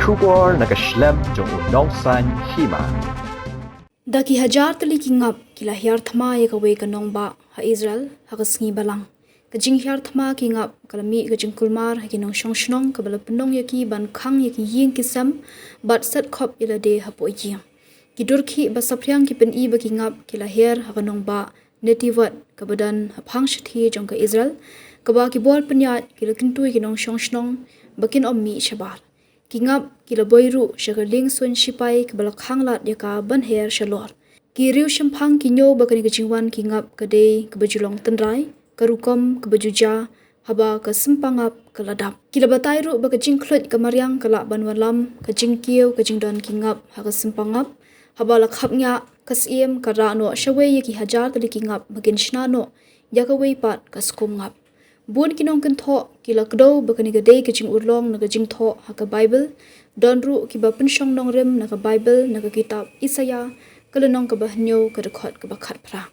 Shubor nakaslem jong unongsan Hima. Daki hajar tali ki ngap kila hiar thma ya Kawei ka Nongbah ha Israel ha kasngi balang. Kajing hiar thma ki ngap kalami kajing kulmar ha ki nong shnong ka bala penong ya ki ban khang ya ki ying ki sam bat sat khop ila de ha po ying. Ki durki ba sapryang ki pen i ba ki ngap kila hiar ha ka Nongbah netivat ka badan ha phang shathi jong ka Israel ka ba ki bol penyat kila kintui ki nong shnong bakin ommi shabar. Ki ngap kila boiru shagaling sun shipai ke balak hanglat ya ka ban her shalor. Ki riu shampang ki nyo bakani ke jingwan ki ngap ke day ke bajulong tenrai, ke rukom ke bajuja, haba ke sempangap ke ladap. Kila batai ru baka jingklut ke mariang ke lak ban walam, ke jingkiu ke jingdon ki ngap ha ke sempangap, haba lak hapnya ke siem ke ra no shawai ya ki hajar tali ki ngap bagin shna no, ya ke wei pat ke skum ngap. Bun kinong kentho kila kdo bakani gede ke jing urlong na ke jing tho ha ke Bible don ru ki ba pensyong nong rem na ke Bible na ke kitab Isaya kelenong ke bahnyo ke dekhot ke bakat pra.